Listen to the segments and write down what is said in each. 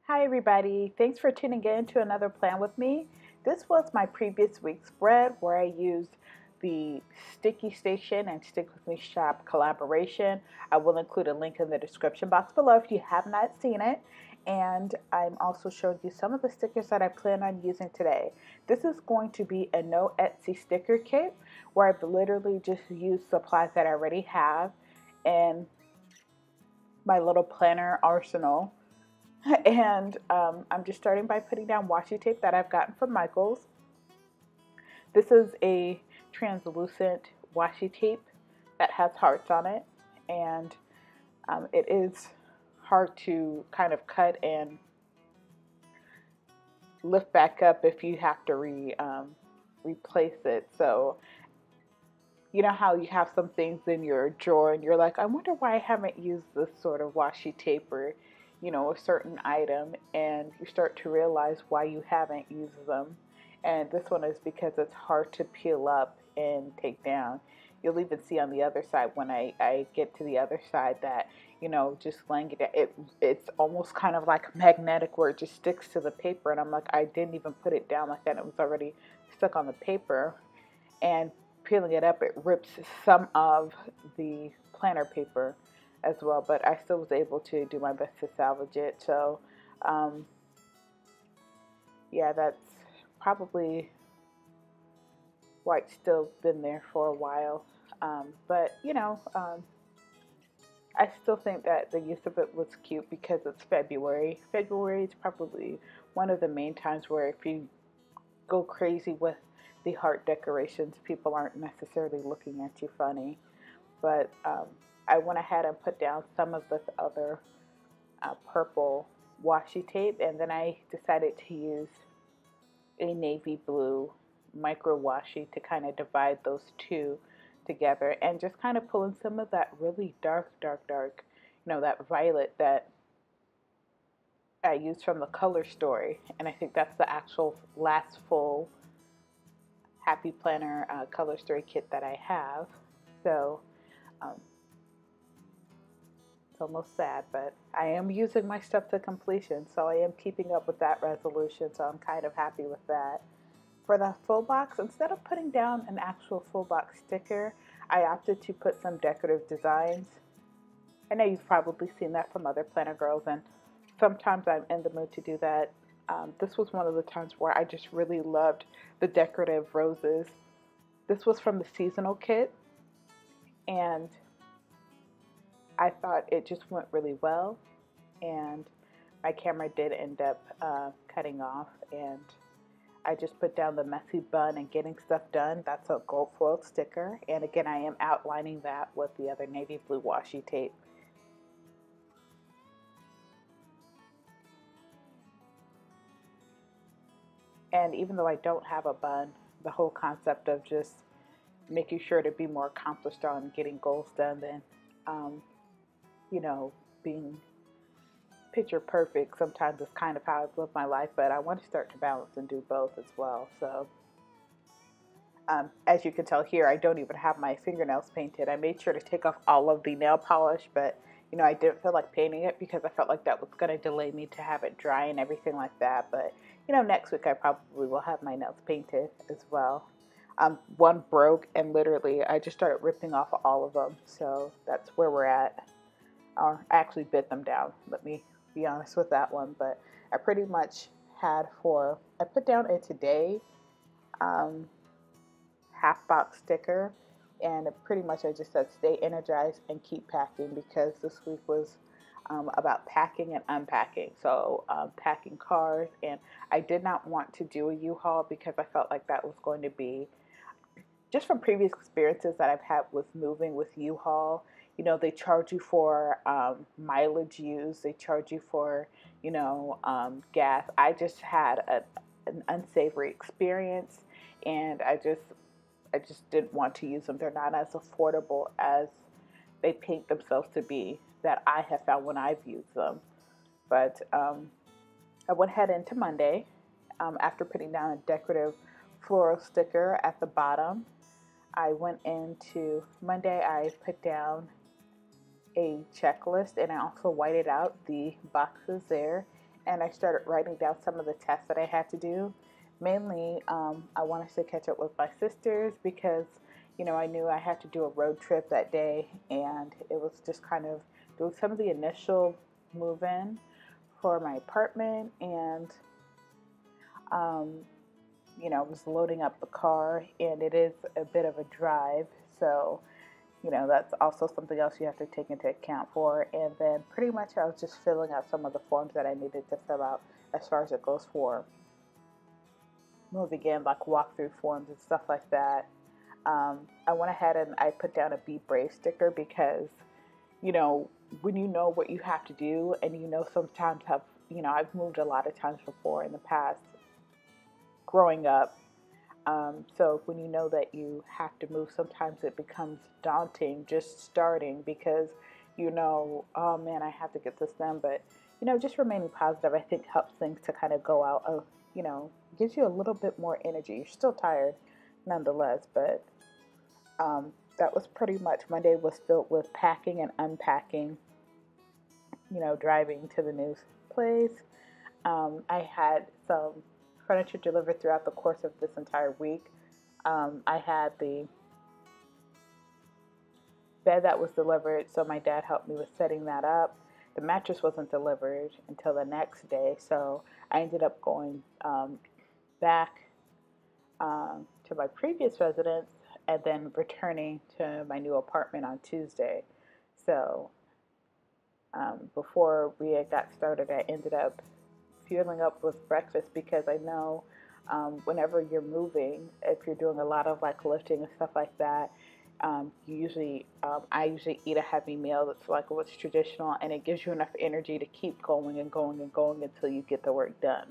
Hi everybody, thanks for tuning in to another plan with me. This was my previous week's spread where I used the Sticky Station and Stick With Me Shop collaboration. I will include a link in the description box below if you have not seen it. And I'm also showing you some of the stickers that I plan on using today. This is going to be a no Etsy sticker kit where I've literally just used supplies that I already have in my little planner arsenal. And I'm just starting by putting down washi tape that I've gotten from Michaels. This is a translucent washi tape that has hearts on it, and it is hard to kind of cut and lift back up if you have to replace it. So you know how you have some things in your drawer and you're like, I wonder why I haven't used this sort of washi tape or, a certain item, and you start to realize why you haven't used them. And this one is because it's hard to peel up and take down. You'll even see on the other side when I get to the other side that, just laying it down, it's almost kind of like magnetic where it just sticks to the paper. And I'm like, I didn't even put it down like that. It was already stuck on the paper. And peeling it up, it rips some of the planner paper as well, but I still was able to do my best to salvage it. So um, yeah, that's probably why it's still been there for a while. But I still think that the use of it was cute because it's February. February is probably one of the main times where if you go crazy with the heart decorations, people aren't necessarily looking at you funny. But I went ahead and put down some of this other purple washi tape, and then I decided to use a navy blue micro washi to kind of divide those two together and just kind of pull in some of that really dark, that violet that I used from the color story. And I think that's the actual last full Happy Planner color story kit that I have. So um, it's almost sad, but I am using my stuff to completion, so I am keeping up with that resolution, so I'm kind of happy with that. For the full box, instead of putting down an actual full box sticker, I opted to put some decorative designs. I know you've probably seen that from other planner girls, and sometimes I'm in the mood to do that. This was one of the times where I just really loved the decorative roses. This was from the seasonal kit, and I thought it just went really well. And my camera did end up cutting off, and I just put down the messy bun and getting stuff done. That's a gold foiled sticker, and again I am outlining that with the other navy blue washi tape. And even though I don't have a bun, the whole concept of just making sure to be more accomplished on getting goals done than um, being picture perfect sometimes is kind of how I've lived my life, but I want to start to balance and do both as well. So as you can tell here, I don't even have my fingernails painted. I made sure to take off all of the nail polish, but I didn't feel like painting it because I felt like that was going to delay me to have it dry and everything like that. But next week I probably will have my nails painted as well. One broke, and literally I just started ripping off all of them. So that's where we're at. Or I actually bit them down. Let me be honest with that one. But I pretty much I put down a today half box sticker, and pretty much I just said stay energized and keep packing because this week was about packing and unpacking. So packing cars, and I did not want to do a U-Haul because I felt like that was going to be, just from previous experiences that I've had with moving with U-Haul, they charge you for mileage used, they charge you for, gas. I just had an unsavory experience, and I just didn't want to use them. They're not as affordable as they paint themselves to be that I have found when I've used them. But I went ahead into Monday after putting down a decorative floral sticker at the bottom. I went into Monday, I put down a checklist, and I also whited out the boxes there. and I started writing down some of the tests that I had to do. Mainly, I wanted to catch up with my sisters because, I knew I had to do a road trip that day, and it was just kind of doing some of the initial move in for my apartment, and um, was loading up the car, and it is a bit of a drive, so that's also something else you have to take into account for. And then pretty much I was just filling out some of the forms that I needed to fill out as far as it goes for moving in, like walkthrough forms and stuff like that. I went ahead and I put down a Be Brave sticker because, you know, when you know what you have to do, and sometimes I've moved a lot of times before in the past growing up. So when you know that you have to move, sometimes it becomes daunting just starting because oh man, I have to get this done. But just remaining positive, I think helps things to kind of go out of, gives you a little bit more energy. You're still tired nonetheless, but that was pretty much, Monday was filled with packing and unpacking, driving to the new place. I had some furniture delivered throughout the course of this entire week. I had the bed that was delivered, so my dad helped me with setting that up. The mattress wasn't delivered until the next day, so I ended up going back to my previous residence and then returning to my new apartment on Tuesday. So before we had got started, I ended up fueling up with breakfast because I know whenever you're moving, if you're doing a lot of like lifting and stuff like that, I usually eat a heavy meal that's like what's traditional, and it gives you enough energy to keep going and going and going until you get the work done.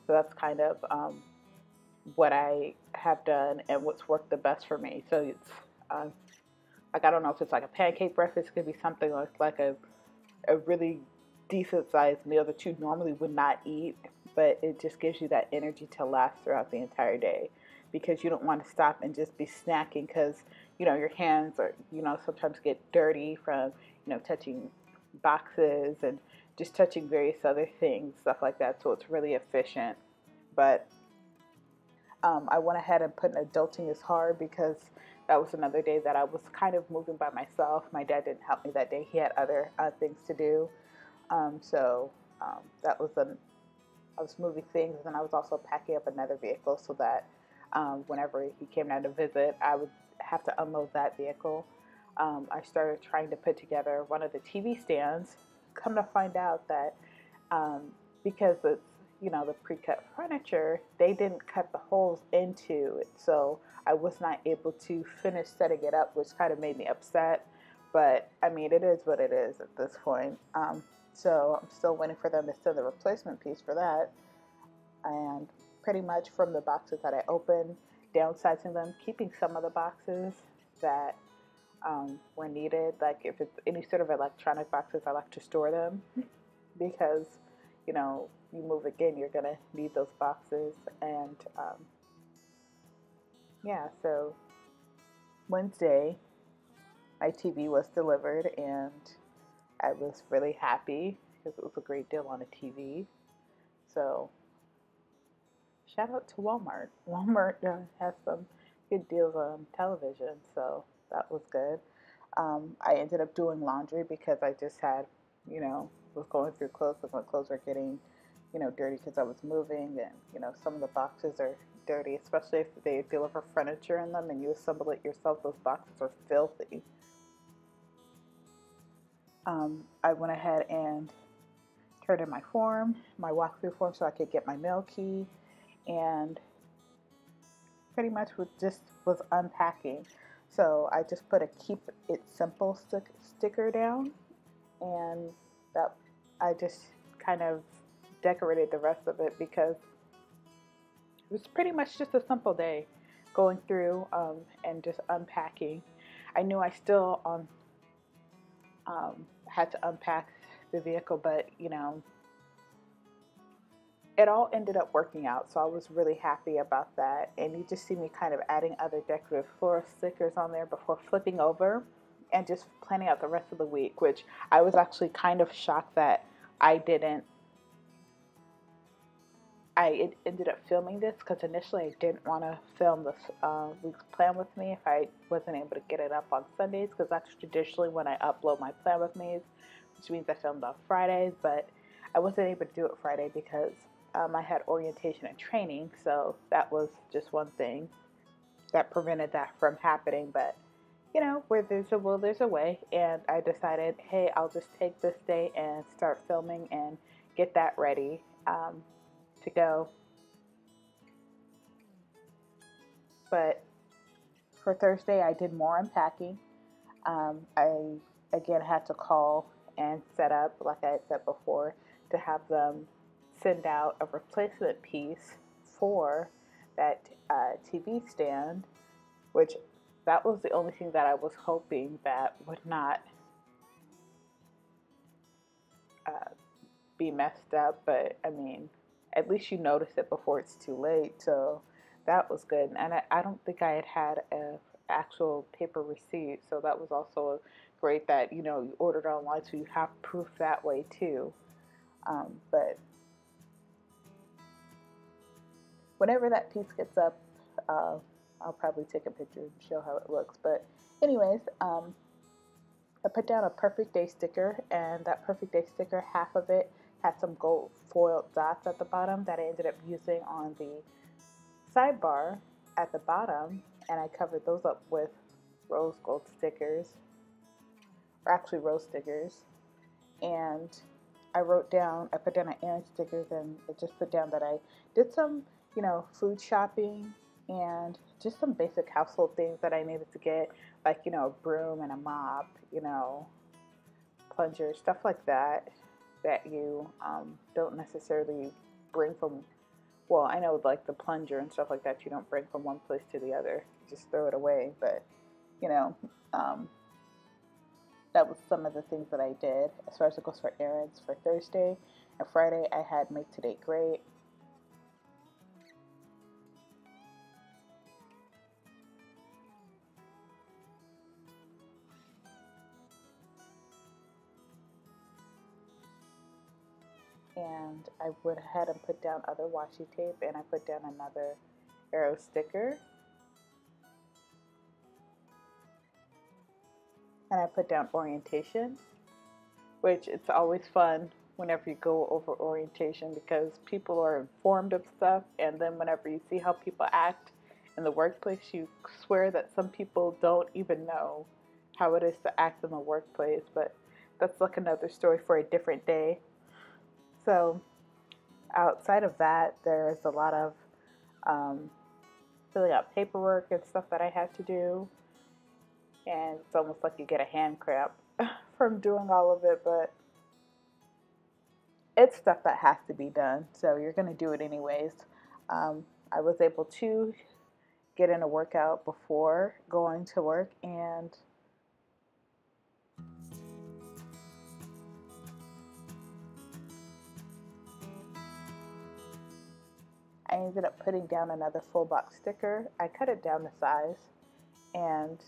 So that's kind of what I have done and what's worked the best for me. So it's like, I don't know if it's like a pancake breakfast. It could be something like a really decent sized meal that you normally would not eat, but it just gives you that energy to last throughout the entire day, because you don't want to stop and just be snacking because your hands are sometimes get dirty from touching boxes and just touching various other things, stuff like that. So it's really efficient. But I went ahead and put in Adulting is Hard because that was another day that I was kind of moving by myself. My dad didn't help me that day. He had other things to do. So that was I was moving things, and I was also packing up another vehicle so that whenever he came down to visit, I would have to unload that vehicle. I started trying to put together one of the TV stands. Come to find out that because it's the pre-cut furniture, they didn't cut the holes into it, so I was not able to finish setting it up, which kind of made me upset. But I mean, it is what it is at this point. So I'm still waiting for them to send the replacement piece for that. And pretty much from the boxes that I opened, downsizing them, keeping some of the boxes that were needed. Like if it's any sort of electronic boxes, I like to store them because you move again, you're gonna need those boxes. And yeah, so Wednesday, my TV was delivered, and I was really happy because it was a great deal on a TV. So shout out to Walmart. Walmart has some good deals on television, so that was good. I ended up doing laundry because I just had, was going through clothes, because my clothes were getting, dirty because I was moving, and some of the boxes are dirty, especially if they deliver furniture in them and you assemble it yourself. Those boxes are filthy. I went ahead and turned in my form, my walkthrough form, so I could get my mail key, and pretty much was unpacking. So I just put a keep it simple sticker down, and that I just kind of decorated the rest of it because it was pretty much just a simple day going through and just unpacking. I knew I still had to unpack the vehicle, but it all ended up working out, so I was really happy about that. And you just see me kind of adding other decorative floral stickers on there before flipping over and just planning out the rest of the week, which I was actually kind of shocked that I didn't I ended up filming this because initially I didn't want to film this week's plan with me if I wasn't able to get it up on Sundays, because that's traditionally when I upload my plan with me's, which means I filmed on Fridays. But I wasn't able to do it Friday because I had orientation and training, so that was just one thing that prevented that from happening. But you know, where there's a will, there's a way, and I decided, hey, I'll just take this day and start filming and get that ready to go. But for Thursday, I did more unpacking. I again had to call and set up, like I had said before, to have them send out a replacement piece for that TV stand, which that was the only thing that I was hoping that would not uh, be messed up. But I mean, at least you notice it before it's too late. So that was good. And I don't think I had a actual paper receipt, so that was also great that you ordered online, so you have proof that way too. But whenever that piece gets up, uh, I'll probably take a picture and show how it looks. But anyways, I put down a perfect day sticker, and that perfect day sticker, half of it had some gold foiled dots at the bottom that I ended up using on the sidebar at the bottom, and I covered those up with rose gold stickers, or actually rose stickers. And I put down an errand stickers, and I just put down that I did some, food shopping and just some basic household things that I needed to get, like, a broom and a mop, plunger, stuff like that, that you don't necessarily bring from, well, I know like the plunger and stuff like that, you don't bring from one place to the other, you just throw it away. But, you know, um, that was some of the things that I did as far as it goes for errands for Thursday. And Friday, I had Make Today Great. And I went ahead and put down other washi tape, and I put down another arrow sticker. And I put down orientation, which it's always fun whenever you go over orientation, because people are informed of stuff, and then whenever you see how people act in the workplace, you swear that some people don't even know how it is to act in the workplace. But that's like another story for a different day. So outside of that, there's a lot of um, filling out paperwork and stuff that I had to do, and it's almost like you get a hand cramp from doing all of it. But it's stuff that has to be done, so you're going to do it anyways. I was able to get in a workout before going to work, and I ended up putting down another full box sticker. I cut it down to size, and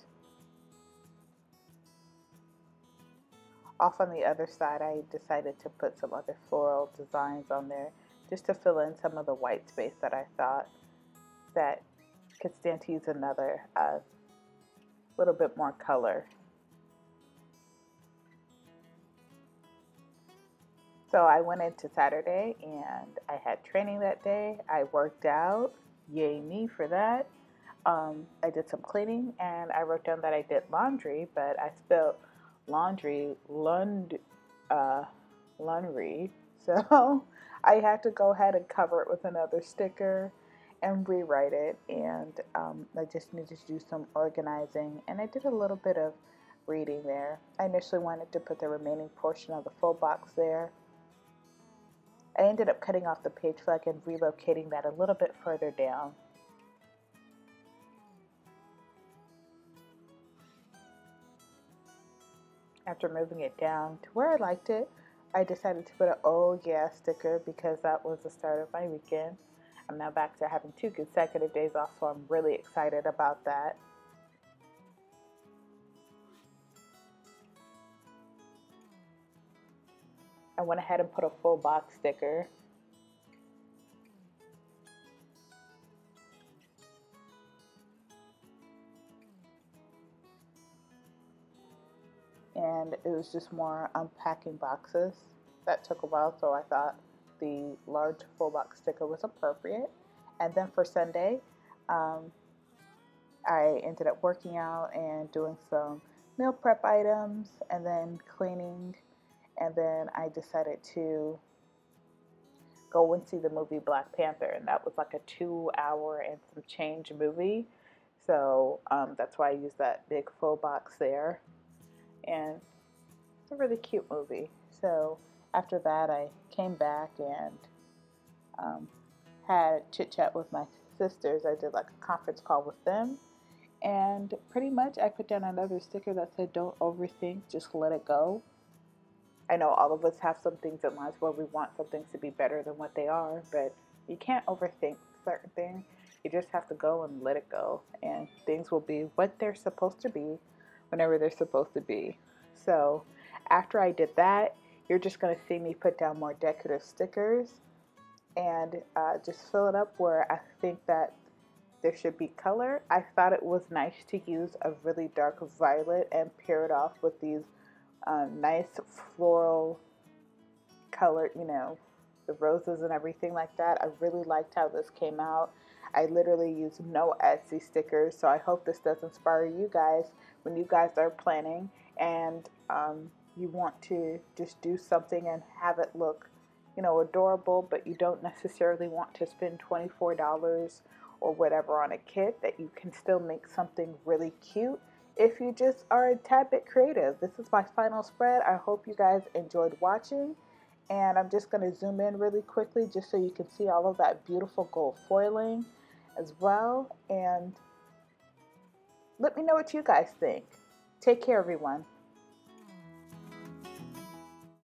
off on the other side, I decided to put some other floral designs on there just to fill in some of the white space that I thought that could stand to use another little bit more color. So I went into Saturday and I had training that day. I worked out. Yay me for that. I did some cleaning, and I wrote down that I did laundry, but I spelled laundry uh, laundry. So I had to go ahead and cover it with another sticker and rewrite it. And I just needed to do some organizing, and I did a little bit of reading there. I initially wanted to put the remaining portion of the full box there. I ended up cutting off the page flag and relocating that a little bit further down. After moving it down to where I liked it, I decided to put an "oh yeah" sticker, because that was the start of my weekend. I'm now back to having 2 consecutive days off, so I'm really excited about that. I went ahead and put a full box sticker. and it was just more unpacking boxes. That took a while, so I thought the large full box sticker was appropriate. And then for Sunday, um, I ended up working out and doing some meal prep items and then cleaning. And then I decided to go and see the movie Black Panther, and that was like a 2 hour and some change movie. So that's why I used that big full box there. And it's a really cute movie. So after that, I came back and um, had a chit chat with my sisters. I did like a conference call with them. And pretty much I put down another sticker that said, "Don't overthink, just let it go." I know all of us have some things in life where we want some things to be better than what they are, but you can't overthink certain things. You just have to go and let it go, and things will be what they're supposed to be whenever they're supposed to be. So, after I did that, you're just going to see me put down more decorative stickers and just fill it up where I think that there should be color. I thought it was nice to use a really dark violet and pair it off with these nice floral color, the roses and everything like that. I really liked how this came out. I literally used no Etsy stickers, so I hope this does inspire you guys when you guys are planning and you want to just do something and have it look, adorable, but you don't necessarily want to spend $24 or whatever on a kit, that you can still make something really cute if you just are a tad bit creative. This is my final spread. I hope you guys enjoyed watching. And I'm just going to zoom in really quickly just so you can see all of that beautiful gold foiling as well. And let me know what you guys think. Take care, everyone.